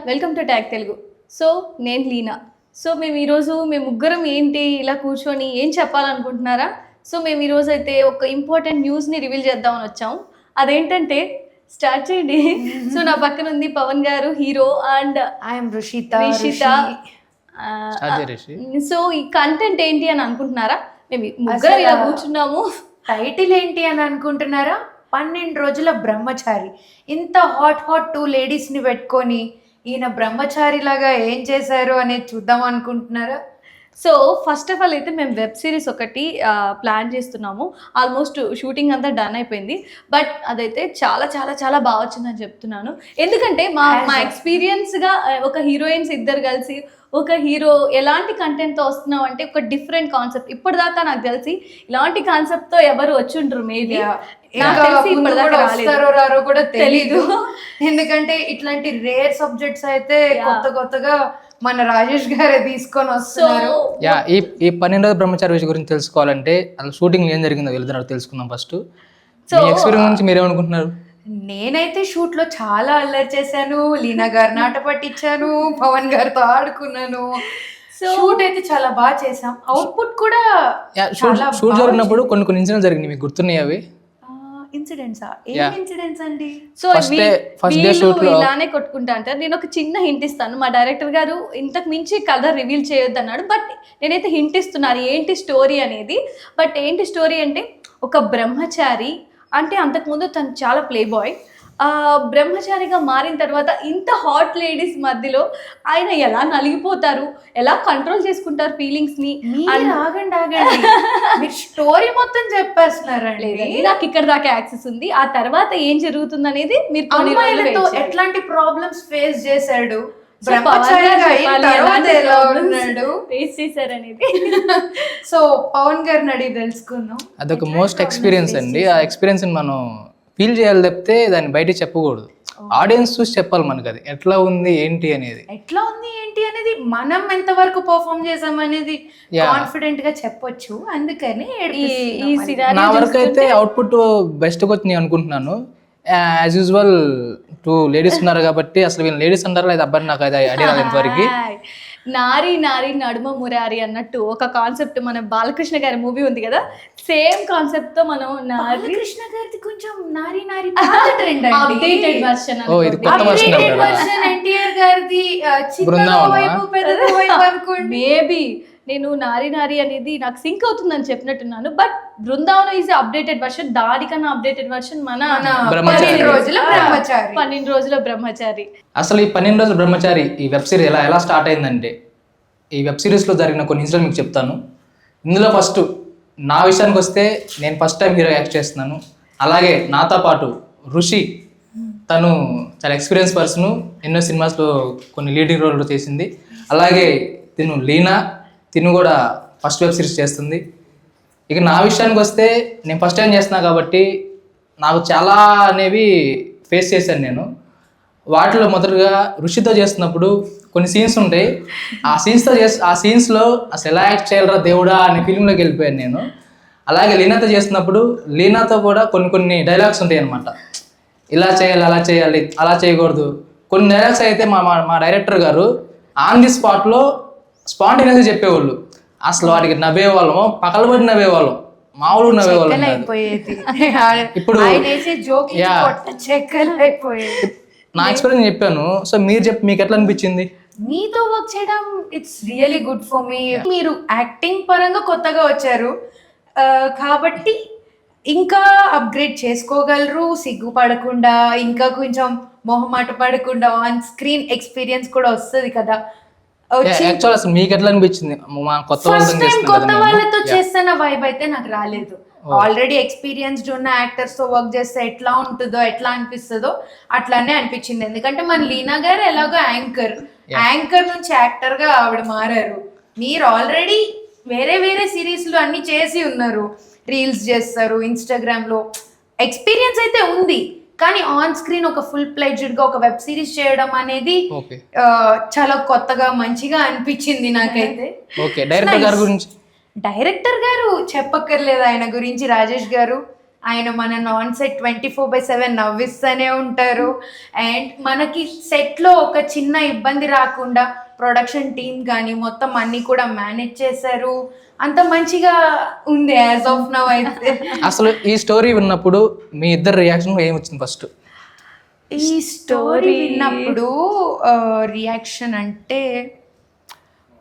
Welcome to tag Telugu. So నేను Leena. So మేము ముగ్గురం ఏంటి ఇలా కూర్చొని ఏం చెప్పాలనుకుంటున్నారా? సో మేము ఈరోజు అయితే ఒక ఇంపార్టెంట్ న్యూస్ని రివీల్ చేద్దామని వచ్చాం. అదేంటంటే స్టార్ట్ చేయండి. సో నా పక్కన ఉంది పవన్ గారు hero and I'm Rushitha. So ఈ కంటెంట్ ఏంటి అని అనుకుంటున్నారా? మేము ముగ్గురం ఇలా కూర్చున్నాము. టైటిల్ ఏంటి అని అనుకుంటున్నారా? 12 రోజుల బ్రహ్మచారి. ఇంత హాట్ 2 లేడీస్ని పెట్టుకొని ఈయన బ్రహ్మచారి లాగా ఏం చేశారు అనేది చూద్దాం అనుకుంటున్నారా? సో ఫస్ట్ ఆఫ్ ఆల్ అయితే మేము వెబ్ సిరీస్ ఒకటి ప్లాన్ చేస్తున్నాము. ఆల్మోస్ట్ షూటింగ్ అంతా డన్ అయిపోయింది. బట్ అదైతే చాలా చాలా చాలా బాగా వచ్చిందని చెప్తున్నాను. ఎందుకంటే మా ఎక్స్పీరియన్స్గా ఒక హీరోయిన్స్ ఇద్దరు కలిసి ఒక హీరో ఎలాంటి కంటెంట్తో వస్తున్నాం అంటే ఒక డిఫరెంట్ కాన్సెప్ట్. ఇప్పటిదాకా నాకు తెలిసి ఇలాంటి కాన్సెప్ట్తో ఎవరు వచ్చుంటారు మేబీ. రారో కూడా తెలీదు. ఎందుకంటే ఇట్లాంటి రేర్ సబ్జెక్ట్స్ అయితే కొత్తగా మన రాజేష్ గారే తీసుకొని వస్తున్నారు. ఈ 12 రోజుల బ్రహ్మచారి విషయం గురించి తెలుసుకోవాలంటే అసలు షూటింగ్ ఏం జరిగిందో వెళ్తున్నారు తెలుసుకుందాం ఫస్ట్. ఎక్స్పీరియన్స్ గురించి మీరేమనుకుంటున్నారు? నేనైతే షూట్ లో చాలా అల్లరి చేశాను. లీనా గారిని ఆట పట్టించాను, పవన్ గారితో ఆడుకున్నాను. షూట్ అయితే చాలా బాగా చేసాం. అవుట్పుట్ కూడా షూట్ జరిగినప్పుడు కొన్ని ఇన్సిడెంట్స్ జరిగినాయి, మీకు గుర్తున్నాయి అవి? ఇన్సిడెంట్సా? ఏం ఇన్సిడెంట్స్ అండి? సో ఇలానే కొట్టుకుంటా అంటారు. నేను ఒక చిన్న హింట్ ఇస్తాను. మా డైరెక్టర్ గారు ఇంతకు మించి కథ రివీల్ చేయొద్దు అన్నాడు. బట్ నేనైతే హింట్ ఇస్తున్నాను ఏంటి స్టోరీ అనేది. బట్ ఏంటి స్టోరీ అంటే ఒక బ్రహ్మచారి అంటే అంతకుముందు తను చాలా ప్లే బాయ్. బ్రహ్మచారిగా మారిన తర్వాత ఇంత హాట్ లేడీస్ మధ్యలో ఆయన ఎలా నలిగిపోతారు, ఎలా కంట్రోల్ చేసుకుంటారు ఫీలింగ్స్ని. ఆగండి మీరు స్టోరీ మొత్తం చెప్పేస్తున్నారండి. నాకు ఇక్కడ దాకా యాక్సెస్ ఉంది. ఆ తర్వాత ఏం జరుగుతుంది అనేది మీరు ఎట్లాంటి ప్రాబ్లమ్స్ ఫేస్ చేశాడు, సో పవన్ గారిని అడిగి తెలుసుకుందాం. అదొక మోస్ట్ ఎక్స్పీరియన్స్ అండి. ఆ ఎక్స్పీరియన్స్ మనం ఫీల్ చేయాలి తప్పితే దాన్ని బయట చెప్పకూడదు. ఆడియన్స్ చూసి చెప్పాలి మనకు అది ఎట్లా ఉంది ఏంటి అనేది. మనం ఎంతవరకు పర్ఫామ్ చేసాం అనేది కాన్ఫిడెంట్ గా చెప్పొచ్చు. అందుకని నా వరకు అయితే అవుట్పుట్ బెస్ట్ వచ్చింది అనుకుంటున్నాను. యాజ్ యూజువల్ 2 లేడీస్ ఉన్నారు కాబట్టి అసలు వీళ్ళు లేడీస్ అంటారా లేదా అబ్బాయి నాకు అది ఐడియా రాదు ఇంతవరకు. నారీ నారీ నడుమ మురారి అన్నట్టు ఒక కాన్సెప్ట్ మన బాలకృష్ణ గారి మూవీ ఉంది కదా, సేమ్ కాన్సెప్ట్ తో మనం బాలకృష్ణ గారిది కొంచెం నారీ నారీ అప్డేటెడ్ వర్షన్ ఎన్టీఆర్ గారిది మేబీ నేను నారీ నారీ అనేది నాకు సింక్ అవుతుందని చెప్పినట్టున్నాను. But Brindavanam is updated version. దానికన్నా అప్డేటెడ్ వర్షన్ మన 12 రోజుల బ్రహ్మచారి. అసలు ఈ 12 రోజుల బ్రహ్మచారి ఈ వెబ్ సిరీస్ ఎలా స్టార్ట్ అయిందంటే, ఈ వెబ్ సిరీస్లో జరిగిన కొన్ని ఇన్సిడెంట్ మీకు చెప్తాను. ఇందులో ఫస్ట్ నా విషయానికి వస్తే నేను ఫస్ట్ టైం హీరో యాక్ట్ చేస్తున్నాను. అలాగే నాతో పాటు రుషి, తను చాలా ఎక్స్పీరియన్స్ పర్సన్, ఎన్నో సినిమాస్లో కొన్ని లీడింగ్ రోల్ చేసింది. అలాగే లీనా, తిను కూడా ఫస్ట్ వెబ్ సిరీస్ చేస్తుంది. ఇక నా విషయానికి వస్తే నేను ఫస్ట్ టైం చేస్తున్నా కాబట్టి నాకు చాలా అనేవి ఫేస్ చేశాను నేను. వాటిలో మొదటగా రుషితో చేస్తున్నప్పుడు కొన్ని సీన్స్ ఉంటాయి. ఆ సీన్స్లో అసలు ఎలా యాక్ట్ చేయాలరా దేవుడా అనే ఫీలింగ్లోకి వెళ్ళిపోయాను నేను. అలాగే లీనాతో చేస్తున్నప్పుడు లీనాతో కూడా కొన్ని డైలాగ్స్ ఉంటాయి అనమాట. ఇలా చేయాలి, అలా చేయాలి, అలా చేయకూడదు. కొన్ని డైలాగ్స్ అయితే మా డైరెక్టర్ గారు ఆన్ ది స్పాట్లో స్పాంటేనియస్గా చెప్పేవాళ్ళు. అసలు వాటికి నవ్వేవాళ్ళం, పగలబడి నవ్వేవాళ్ళం, మామూలు నవ్వేవాళ్ళం. ఇప్పుడు నా ఎక్స్పీరియన్స్ చెప్పాను. సో మీరు మీకు ఎట్లా అనిపించింది? మీతో వర్క్ చేయడం it's really good for me. మీరు యాక్టింగ్ పరంగా కొత్తగా వచ్చారు కాబట్టి ఇంకా అప్గ్రేడ్ చేసుకోగలరు, సిగ్గుపడకుండా, ఇంకా కొంచెం మొహమాట పడకుండా ఆన్ స్క్రీన్ ఎక్స్పీరియన్స్ కూడా వస్తుంది కదా. మీకు ఎట్లా అనిపించింది? కొత్త వాళ్ళతో చేస్తున్న వైబ్ అయితే నాకు రాలేదు. ఆల్రెడీ ఎక్స్పీరియన్స్డ్ ఉన్న యాక్టర్స్ తో వర్క్ చేస్తే ఎట్లా ఉంటుందో, ఎట్లా అనిపిస్తుందో అట్లానే అనిపించింది. ఎందుకంటే మన లీనా గారు ఎలాగో యాంకర్ నుంచి యాక్టర్ గా ఆవిడ మారారు. మీరు ఆల్రెడీ వేరే సిరీస్ లో అన్ని చేసి ఉన్నారు, రీల్స్ చేస్తారు, ఇన్స్టాగ్రామ్ లో ఎక్స్పీరియన్స్ అయితే ఉంది. కానీ ఆన్ స్క్రీన్ ఒక ఫుల్ ప్లెడ్జ్డ్ గా ఒక వెబ్ సిరీస్ చేయడం అనేది చాలా కొత్తగా మంచిగా అనిపించింది నాకైతే. డైరెక్టర్ గారు చెప్పక్కర్లేదు, ఆయన గురించి రాజేష్ గారు ఆయన మన నాన్ సెట్ 24/7 నవ్విస్తూనే ఉంటారు. అండ్ మనకి సెట్లో ఒక చిన్న ఇబ్బంది రాకుండా ప్రొడక్షన్ టీమ్ కానీ మొత్తం అన్ని కూడా మేనేజ్ చేశారు. అంత మంచిగా ఉంది యాజ్ ఆఫ్ నౌ అయితే. అసలు ఈ స్టోరీ విన్నప్పుడు మీ ఇద్దరు రియాక్షన్ ఏమొచ్చింది ఫస్ట్? ఈ స్టోరీ విన్నప్పుడు రియాక్షన్ అంటే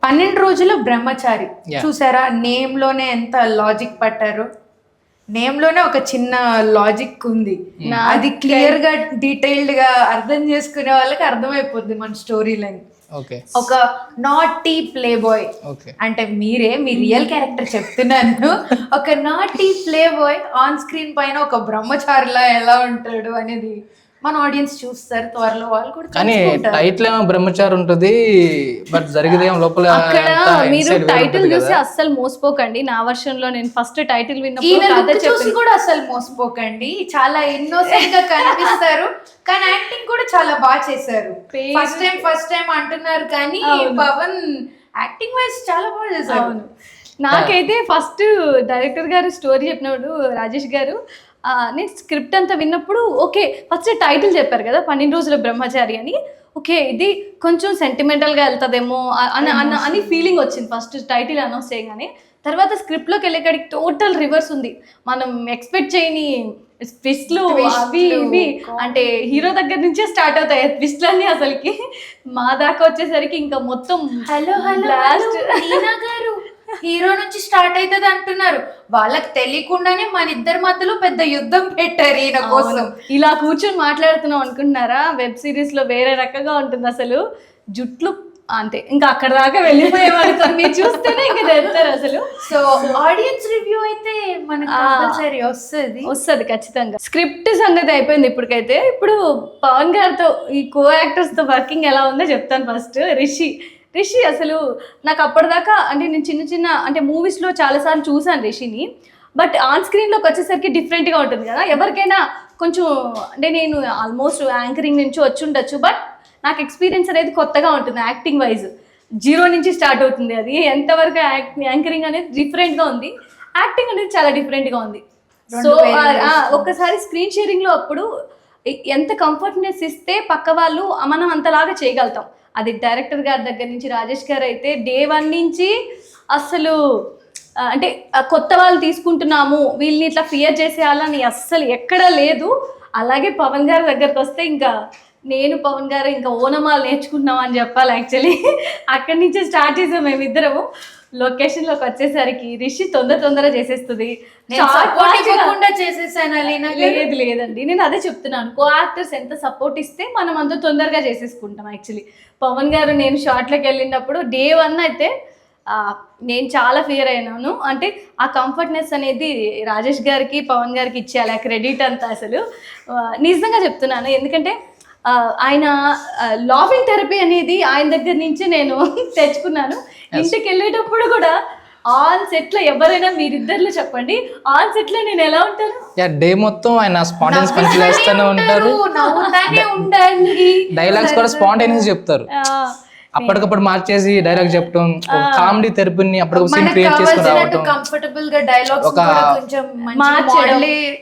12 రోజుల బ్రహ్మచారి చూసారా, నేమ్ లోనే ఎంత లాజిక్ పట్టారు. నేమ్ లోనే ఒక చిన్న లాజిక్ ఉంది. అది క్లియర్ గా డీటెయిల్డ్ గా అర్థం చేసుకునే వాళ్ళకి అర్థమైపోద్ది మన స్టోరీ లైన్. ఒక నాటీ ప్లే బాయ్ అంటే మీ రియల్ క్యారెక్టర్ చెప్తున్నాను. ఒక naughty play boy on screen పైన ఒక బ్రహ్మచారిలా ఎలా ఉంటాడు అనేది మన ఆడియన్స్ చూస్తారు త్వరలో, వాళ్ళు కూడా. కానీ టైటిల్ ఏమో బ్రహ్మచారి ఉంటుంది, బట్ జరిగేదేమో లోపల. అక్కడ మీరు టైటిల్ చూసి అస్సలు మోసపోకండి. నా వర్షన్ లో నేను ఫస్ట్ టైటిల్ విన్నప్పుడు చూసి కూడా అసలు మోసపోకండి. చాలా ఇన్నోసెంట్ గా కనిపిస్తారు, కానీ యాక్టింగ్ కూడా చాలా బాగా చేశారు. ఫస్ట్ టైం అంటున్నారు కానీ పవన్ యాక్టింగ్ వైజ్ చాలా బాగా చేశారు. నాకైతే ఫస్ట్ డైరెక్టర్ గారు స్టోరీ చెప్పినప్పుడు రాజేష్ గారు నేను స్క్రిప్ట్ అంతా విన్నప్పుడు ఓకే ఫస్ట్ టైటిల్ చెప్పారు కదా 12 రోజుల బ్రహ్మచారి అని, ఓకే ఇది కొంచెం సెంటిమెంటల్గా వెళ్తుందేమో అని ఫీలింగ్ వచ్చింది ఫస్ట్ టైటిల్ అనౌన్స్ చేయగానే. తర్వాత స్క్రిప్ట్లోకి వెళ్ళేకాడికి టోటల్ రివర్స్ ఉంది. మనం ఎక్స్పెక్ట్ చేయని ట్విస్ట్లు అవి ఇవి అంటే హీరో దగ్గర నుంచే స్టార్ట్ అవుతాయి ట్విస్ట్లన్నీ. అసలుకి మా దాకా వచ్చేసరికి ఇంకా మొత్తం హీరో నుంచి స్టార్ట్ అవుతుంది అంటున్నారు. వాళ్ళకి తెలియకుండానే మన ఇద్దరి మధ్యలో పెద్ద యుద్ధం పెట్టారు ఈయన కోసం. ఇలా కూర్చొని మాట్లాడుతున్నాం అనుకుంటున్నారా, వెబ్ సిరీస్ లో వేరే రకంగా ఉంటుంది. అసలు జుట్లు అంతే ఇంకా అక్కడ దాకా వెళ్ళిపోయేవారు మీరు చూస్తేనే ఇంకా తెలుస్తారు అసలు. సో ఆడియన్స్ రివ్యూ అయితే మనకు కంపల్సరీ వస్తుంది ఖచ్చితంగా. స్క్రిప్ట్ సంగతి అయిపోయింది ఇప్పటికైతే. ఇప్పుడు పవన్ గారితో ఈ కో యాక్టర్స్ తో వర్కింగ్ ఎలా ఉందో చెప్తాను. ఫస్ట్ రిషి అసలు నాకు అప్పటిదాకా అంటే నేను చిన్న అంటే మూవీస్లో చాలాసార్లు చూసాను రిషిని, బట్ ఆన్ స్క్రీన్లోకి వచ్చేసరికి డిఫరెంట్గా ఉంటుంది కదా. ఎవరికైనా కొంచెం అంటే నేను ఆల్మోస్ట్ యాంకరింగ్ నుంచి వచ్చి ఉండొచ్చు, బట్ నాకు ఎక్స్పీరియన్స్ అనేది కొత్తగా ఉంటుంది. యాక్టింగ్ వైజ్ 0 నుంచి స్టార్ట్ అవుతుంది. అది ఎంతవరకు యాంకరింగ్ అనేది డిఫరెంట్గా ఉంది, యాక్టింగ్ అనేది చాలా డిఫరెంట్గా ఉంది. సో ఒక్కసారి స్క్రీన్ షేరింగ్లో అప్పుడు ఎంత కంఫర్ట్నెస్ ఇస్తే పక్క వాళ్ళు మనం అంతలాగా చేయగలుగుతాం. అది డైరెక్టర్ గారి దగ్గర నుంచి రాజేష్ గారు అయితే డే 1 నుంచి అస్సలు అంటే కొత్త వాళ్ళు తీసుకుంటున్నాము వీళ్ళని ఇట్లా ఫియర్ చేసేయాలని అస్సలు ఎక్కడా లేదు. అలాగే పవన్ గారి దగ్గరకు వస్తే ఇంకా నేను పవన్ గారు ఇంకా ఓనమాలు నేర్చుకుంటున్నాం అని చెప్పాలి. యాక్చువల్లీ అక్కడి నుంచే స్టార్ట్ చేసాం మేమిద్దరము. లొకేషన్లోకి వచ్చేసరికి రిషి తొందరగా చేసేస్తుంది. లేదండి నేను అదే చెప్తున్నాను, కో యాక్టర్స్ ఎంత సపోర్ట్ ఇస్తే మనం అంత తొందరగా చేసేసుకుంటాం. యాక్చువల్లీ పవన్ గారు నేను షార్ట్లోకి వెళ్ళినప్పుడు డే 1 అయితే నేను చాలా ఫియర్ అయినాను. అంటే ఆ కంఫర్ట్నెస్ అనేది రాజేష్ గారికి పవన్ గారికి ఇచ్చేయాలి ఆ క్రెడిట్ అంతా. అసలు నిజంగా చెప్తున్నాను, ఎందుకంటే ఆయన లాఫింగ్ థెరపీ అనేది ఆయన దగ్గర నుంచి నేను తెచ్చుకున్నాను. ఇంటికి వెళ్ళేటప్పుడు కూడా ఆన్ సెట్ లో ఎవరైనా మీరిద్దరిలో చెప్పండి, ఆన్ సెట్ లో నేను ఎలా ఉంటాను? డే మొత్తం ఆయన స్పాంటేనియస్ పనులు చేస్తూనే ఉంటారు, డైలాగ్స్ కూడా స్పాంటేనియస్ చెప్తారు. అప్పటికప్పుడు మార్చేసి డైలాగ్ చెప్పడం, కామెడీ థెరపీని అప్పటికప్పుడు సీన్ క్రియేట్ చేసుకుని రావడం, కంఫర్టబుల్ గా డైలాగ్స్ ఒక కొంచెం మార్చడం,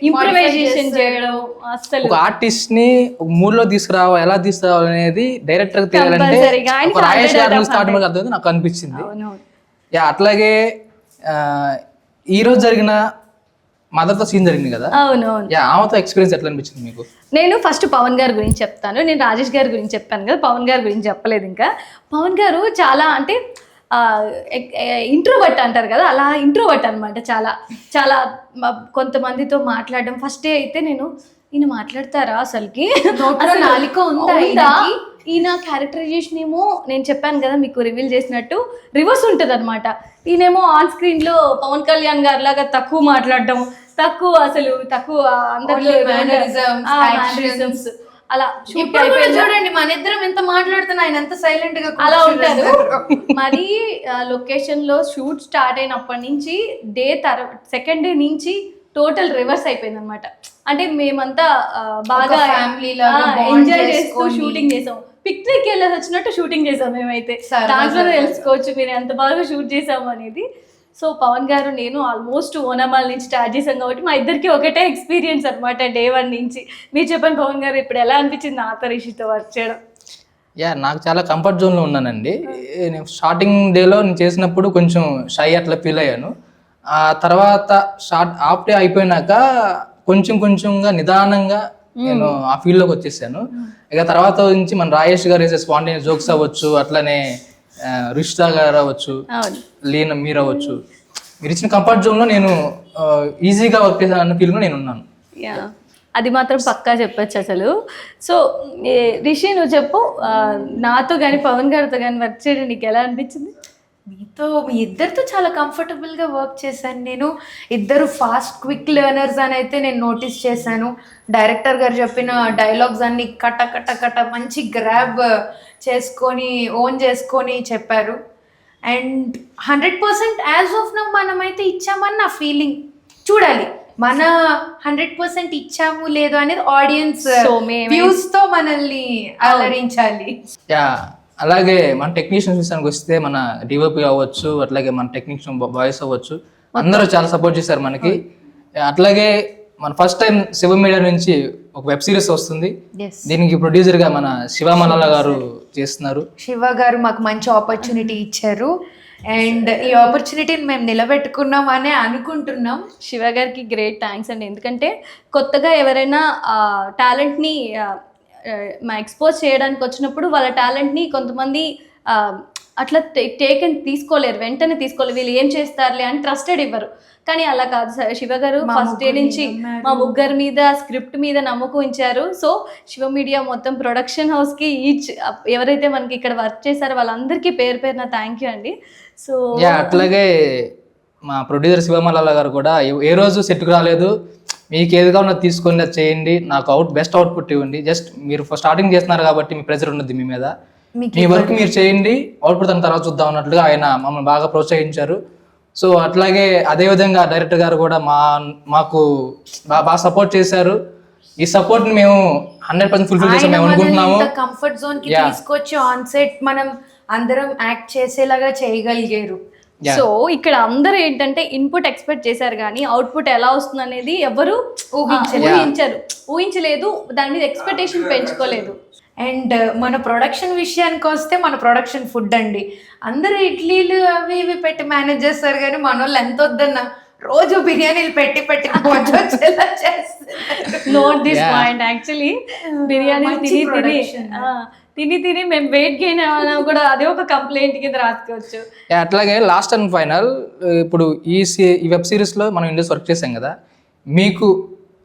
ఇంప్రూవైజేషన్ చేయడం. అసలు ఒక ఆర్టిస్ట్ ని మూడ్ లో తీసుకురావాలి, ఎలా తీసుకురావాలి అనేది డైరెక్టర్ కి తెలియాలంటే ఒక రాజేష్ గారి నుంచి స్టార్ట్ అర్థం నాకు అనిపించింది. అట్లాగే ఈ రోజు జరిగిన మదర్తో సీన్ జరిగింది కదా, అవునవును, ఆమెతో ఎక్స్పీరియన్స్ ఎట్లా అనిపించింది మీకు? నేను ఫస్ట్ పవన్ గారి గురించి చెప్తాను. నేను రాజేష్ గారి గురించి చెప్పాను కదా, పవన్ గారి గురించి చెప్పలేదు. ఇంకా పవన్ గారు చాలా అంటే ఇంట్రోవర్ట్ అంటారు కదా, అలా ఇంట్రోవర్ట్ అనమాట. చాలా చాలా కొంతమందితో మాట్లాడడం. ఫస్ట్ అయితే నేను ఈయన మాట్లాడతారా అసలుకి, నాలిక ఉందా, ఈయన క్యారెక్టరైజేషన్ ఏమో నేను చెప్పాను కదా మీకు రివీల్ చేసినట్టు రివర్స్ ఉంటుంది అనమాట. ఈయనేమో ఆన్ స్క్రీన్ లో పవన్ కళ్యాణ్ గారి లాగా తక్కువ మాట్లాడడం, తక్కువ అందరిలో అలా చూడండి. మన ఇద్దరం ఎంత మాట్లాడుతున్నా ఆయన ఎంత సైలెంట్ గా అలా ఉంటారు. మరి లొకేషన్ లో షూట్ స్టార్ట్ అయినప్పటి నుంచి సెకండ్ డే నుంచి టోటల్ రివర్స్ అయిపోయింది అనమాట. అంటే మేమంతా బాగా ఎంజాయ్ చేస్తూ షూటింగ్ చేసాం. పిక్నిక్ వెళ్ళి వచ్చినట్టు షూటింగ్ చేసాం మేమైతే. దాంట్లో తెలుసుకోవచ్చు మీరు ఎంత బాగా షూట్ చేసాము అనేది. సో పవన్ గారు నేను ఆల్మోస్ట్ ఓనమాల్ నుంచి స్టార్ట్ చేశాం కాబట్టి మా ఇద్దరికి ఒకటే ఎక్స్పీరియన్స్ అనమాట డే 1 నుంచి. మీరు చెప్పండి పవన్ గారు, ఇప్పుడు ఎలా అనిపించింది నాతో రిషితో వర్క్ చేయడం? నాకు చాలా కంఫర్ట్ జోన్లో ఉన్నానండి. నేను స్టార్టింగ్ డేలో నేను చేసినప్పుడు కొంచెం షై అట్లా ఫీల్ అయ్యాను. ఆ తర్వాత హాఫ్ డే అయిపోయినాక కొంచెంగా నిదానంగా నేను ఆ ఫీల్డ్లోకి వచ్చేసాను. ఇక తర్వాత నుంచి మన రాజేష్ గారు వేసే స్పాంటేనియస్ జోక్స్ అవ్వచ్చు, అట్లనే రిషితా గారు అవ్వచ్చు, లీన మీరు అవ్వచ్చు, మీరు ఇచ్చిన కంఫర్ట్ జోన్లో నేను ఈజీగా వర్క్ చేశాను అన్న ఫీల్డ్లో నేను ఉన్నాను. అది మాత్రం పక్కా చెప్పచ్చు అసలు. సో రిషి నువ్వు చెప్పు, నాతో కానీ పవన్ గారితో కానీ వర్క్ చేయడం నీకు ఎలా అనిపించింది? మీ ఇద్దరితో చాలా కంఫర్టబుల్గా వర్క్ చేశాను నేను. ఇద్దరు ఫాస్ట్ క్విక్ లెర్నర్స్ అని అయితే నేను నోటీస్ చేశాను. డైరెక్టర్ గారు చెప్పిన డైలాగ్స్ అన్ని కట్ట మంచి గ్రాబ్ చేసుకొని ఓన్ చేసుకొని చెప్పారు. అండ్ 100% యాజ్ ఆఫ్ నౌ మనమైతే ఇచ్చామని నా ఫీలింగ్. చూడాలి మన 100% ఇచ్చాము లేదు అనేది ఆడియన్స్ వ్యూస్తో మనల్ని అలరించాలి. అలాగే మన టెక్నీషియన్స్ విషయానికి వస్తే మన డిఓపి అవ్వచ్చు, అట్లాగే మన టెక్నీషియన్ బాయ్స్ అవ్వచ్చు, అందరూ చాలా సపోర్ట్ చేశారు మనకి. అట్లాగే మన ఫస్ట్ టైం శివ మీడియా నుంచి ఒక వెబ్ సిరీస్ వస్తుంది. దీనికి ప్రొడ్యూసర్ గా మన శివమలాల గారు చేస్తున్నారు. శివ గారు మాకు మంచి ఆపర్చునిటీ ఇచ్చారు అండ్ ఈ ఆపర్చునిటీని మేము నిలబెట్టుకున్నాం అనే అనుకుంటున్నాం. శివ గారికి గ్రేట్ థ్యాంక్స్ అండి. ఎందుకంటే కొత్తగా ఎవరైనా టాలెంట్ని ఎక్స్పోజ్ చేయడానికి వచ్చినప్పుడు వాళ్ళ టాలెంట్ని కొంతమంది అట్లా తీసుకోలేరు, వెంటనే తీసుకోలేరు, వీళ్ళు ఏం చేస్తారులే అని ట్రస్టెడ్ ఇవ్వరు. కానీ అలా కాదు, శివ గారు ఫస్ట్ డే నుంచి మా ముగ్గురు మీద స్క్రిప్ట్ మీద నమ్మకం ఉంచారు. సో శివ మీడియా మొత్తం ప్రొడక్షన్ హౌస్కి ఎవరైతే మనకి ఇక్కడ వర్క్ చేశారో వాళ్ళందరికీ పేరు పేరున థ్యాంక్ యూ అండి. సో అట్లాగే మా ప్రొడ్యూసర్ శివమలాల గారు కూడా ఏ రోజు సెట్కి రాలేదు, మీకు ఏదిగా ఉన్నది తీసుకొని చేయండి, నాకు బెస్ట్ అవుట్పుట్ ఇవ్వండి, జస్ట్ మీరు స్టార్టింగ్ చేస్తున్నారు కాబట్టి మీ ప్రెజర్ ఉన్నది మీ మీద, మీ వర్క్ మీరు చేయండి, అవుట్పుట్ దాని తర్వాత చూద్దాం అన్నట్లుగా ఆయన మమ్మల్ని బాగా ప్రోత్సహించారు. సో అట్లాగే అదేవిధంగా డైరెక్టర్ గారు కూడా మాకు బాగా సపోర్ట్ చేశారు. ఈ సపోర్ట్ ని మేము 100% ఫుల్ఫిల్ చేసాం మేము అనుకుంటున్నాము. కంఫర్ట్ జోన్ కి తీసుకొచ్చి ఆన్ సెట్ మనం అందరం యాక్ట్ చేసేలాగా చేయగలిగారు. సో ఇక్కడ అందరూ ఏంటంటే ఇన్పుట్ ఎక్స్పెక్ట్ చేశారు కానీ అవుట్పుట్ ఎలా వస్తుంది అనేది ఎవరు ఊహించలేదు, దాని మీద ఎక్స్పెక్టేషన్ పెంచుకోలేదు. అండ్ మన ప్రొడక్షన్ విషయానికి వస్తే మన ప్రొడక్షన్ ఫుడ్ అండి. అందరూ ఇడ్లీలు అవి ఇవి పెట్టి మేనేజ్ చేస్తారు కానీ మన వాళ్ళు ఎంత వద్దన్నా రోజు బిర్యానీలు పెట్టి note this point. Actually biryani తిని మేము వెయిట్ గెయిన్ అయినా కూడా అదే ఒక కంప్లైంట్ కింద రాసుకోవచ్చు. అట్లాగే లాస్ట్ అండ్ ఫైనల్, ఇప్పుడు ఈ వెబ్ సిరీస్ లో మనం ఇండస్ వర్క్ చేసాం కదా, మీకు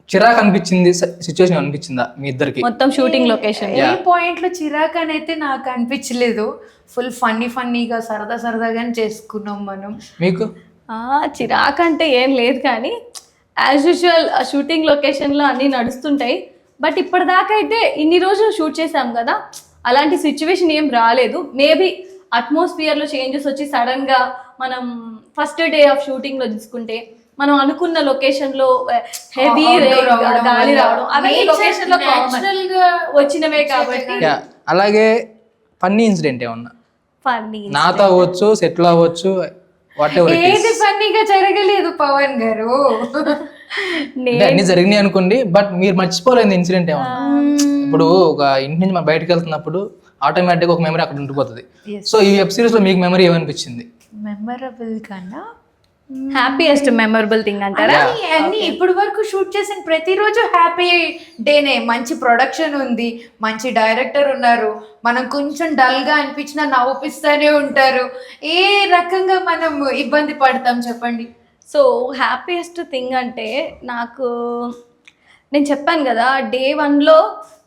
చిరాకు అనిపించింది సిచ్యువేషన్ అనిపించిందా మీ ఇద్దరికి? మొత్తం షూటింగ్ లొకేషన్ ఏ పాయింట్ లో చిరాకు అని అయితే నాకు అనిపించలేదు. ఫుల్ ఫన్నీగా సరదాగానే చేసుకున్నాం మనం. మీకు చిరాకు అంటే ఏం లేదు కానీ యాజ్ యూజువల్ షూటింగ్ లొకేషన్లో అన్నీ నడుస్తుంటాయి. బట్ ఇప్పటిదాకా అయితే ఇన్ని రోజులు షూట్ చేసాం కదా, అలాంటి సిచ్యువేషన్ ఏం రాలేదు. మేబీ అట్మాస్ఫియర్లో చేంజెస్ వచ్చి సడన్గా మనం ఫస్ట్ డే ఆఫ్ షూటింగ్లో చూసుకుంటే మనం అనుకున్న లొకేషన్లో హెవీ గాలి రావడం అవన్నీ లొకేషన్లో వచ్చినవే కాబట్టి. అలాగే ఫన్నీ ఇన్సిడెంట్ ఏమన్నా ఫన్నీ నాతో అవ్వచ్చు, సెట్లో అవ్వచ్చు, ఏది ఫన్నీగా జరగలేదు పవన్ గారు. అన్ని జరిగినాయి అనుకోండి, బట్ మీరు మర్చిపోలేదు ఇన్సిడెంట్ ఏమన్నా? ఇప్పుడు ఒక ఇంటి నుంచి మనం బయటకు వెళ్తున్నప్పుడు ఆటోమేటిక్గా ఒక మెమరీ అక్కడ ఉండిపోతుంది. సో ఈ వెబ్ సిరీస్ లో మీకు మెమరీ ఏమనిపించింది? మెమరబుల్ కన్నా హ్యాపీయెస్ట్ మెమరబుల్ థింగ్ అంటారా? అన్ని ఇప్పటి వరకు షూట్ చేసిన ప్రతిరోజు హ్యాపీ డేనే. మంచి ప్రొడక్షన్ ఉంది, మంచి డైరెక్టర్ ఉన్నారు, మనం కొంచెం డల్గా అనిపించినా నవ్వుపిస్తూనే ఉంటారు. ఏ రకంగా మనం ఇబ్బంది పడతాం చెప్పండి? సో హ్యాపీయెస్ట్ థింగ్ అంటే నాకు, నేను చెప్పాను కదా డే 1లో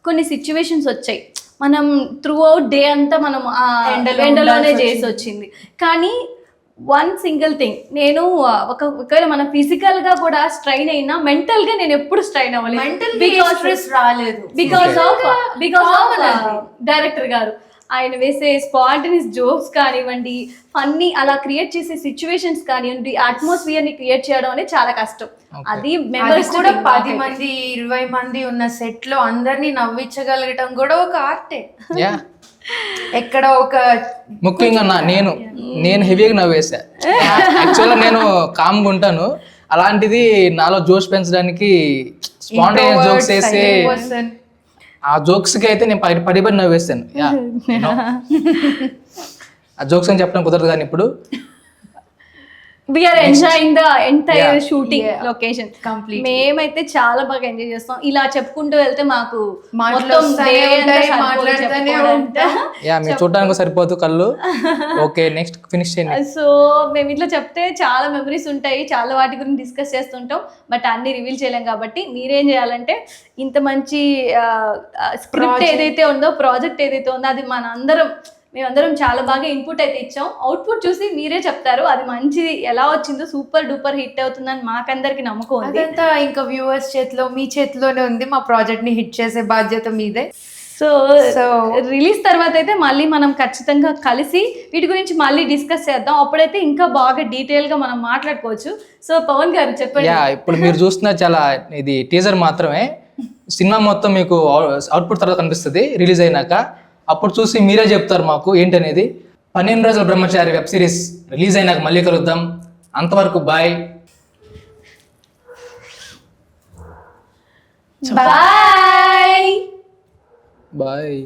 కొన్ని సిచ్యువేషన్స్ వచ్చాయి, మనం త్రూ అవుట్ డే అంతా మనం ఎండలోనే చేసి వచ్చింది. కానీ వన్ సింగిల్ థింగ్, నేను ఒకవేళ మనం ఫిజికల్గా కూడా స్ట్రైన్ అయినా మెంటల్గా నేను ఎప్పుడు స్ట్రైన్ అవ్వలేదు. బికాస్ ఆఫ్ డైరెక్టర్ గారు ఆయన వేసే స్పాంటనియస్ జోక్స్ కానివ్వండి, ఫన్నీ అలా క్రియేట్ చేసే సిచ్యువేషన్స్ కానివ్వండి, అట్మాస్ఫియర్ ని క్రియేట్ చేయడం అనేది చాలా కష్టం. అది అది మెమరీస్ కూడా 10 మంది 20 మంది ఉన్న సెట్ లో అందరినీ నవ్వించగలగటం కూడా ఒక ఆర్టే. యా ఎక్కడ ఒక ముఖ్యంగా నేను హెవీగా నవ్వేసా. యాక్చువల్గా నేను కామ్గా ఉంటాను, అలాంటిది నాలో జోష్ పెంచడానికి స్పాంటేనియస్ జోక్స్ వేసి person. ఆ జోక్స్ కి అయితే నేను పడి నవ్వేసాను. యా ఆ జోక్స్ అని చెప్పడం కుదరదు కానీ ఇప్పుడు we are enjoying the entire Yeah. Shooting Yeah. Location. Completely. మేమైతే చాలా బాగా ఎంజాయ్ చేస్తాం. ఇలా చెప్పుకుంటూ వెళ్తే మాకు మాటలు మొత్తం వస్తానే day అంతా ఉంటాయి, సరిపోదు మాట్లాడుతూనే చెప్పుకోవడానికి. యా మీరు చూడడానికి సరిపోతు కళ్ళు. ఓకే నెక్స్ట్ ఫినిష్ చేయండి. సో మేము ఇట్లా చెప్తే చాలా మెమరీస్ ఉంటాయి, చాలా వాటి గురించి డిస్కస్ చేస్తుంటాం, బట్ అన్ని రివీల్ చేయలేం. కాబట్టి మీరేం చేయాలంటే ఇంత మంచి స్క్రిప్ట్ ఏదైతే ఉందో, ప్రాజెక్ట్ ఏదైతే ఉందో, అది మేమందరం చాలా బాగా ఇన్పుట్ అయితే ఇచ్చాం. అవుట్పుట్ చూసి మీరే చెప్తారు అది మంచిది ఎలా వచ్చిందో, సూపర్ డూపర్ హిట్ అవుతుందని మాకందరికి నమ్మకం ఉంది. అదంతా ఇంకా వ్యూవర్స్ చేతిలో, మీ చేతిలోనే ఉంది. మా ప్రాజెక్ట్ ని హిట్ చేసే బాధ్యత మీదే. సో రిలీజ్ తర్వాత అయితే మళ్ళీ మనం ఖచ్చితంగా కలిసి వీటి గురించి మళ్ళీ డిస్కస్ చేద్దాం. అప్పుడైతే ఇంకా బాగా డీటెయిల్ గా మనం మాట్లాడుకోవచ్చు. సో పవన్ గారు చెప్పండి. యా ఇప్పుడు మీరు చూస్తున్న చాలా ఇది టీజర్ మాత్రమే. సినిమా మొత్తం మీకు అవుట్పుట్ తర్వాత కనిపిస్తుంది రిలీజ్ అయినాక. అప్పుడు చూసి మీరే చెప్తారు మాకు ఏంటనేది. 12 రోజుల బ్రహ్మచారి వెబ్ సిరీస్ రిలీజ్ అయినాక మళ్ళీ కలుద్దాం. అంతవరకు బాయ్ బాయ్. బాయ్.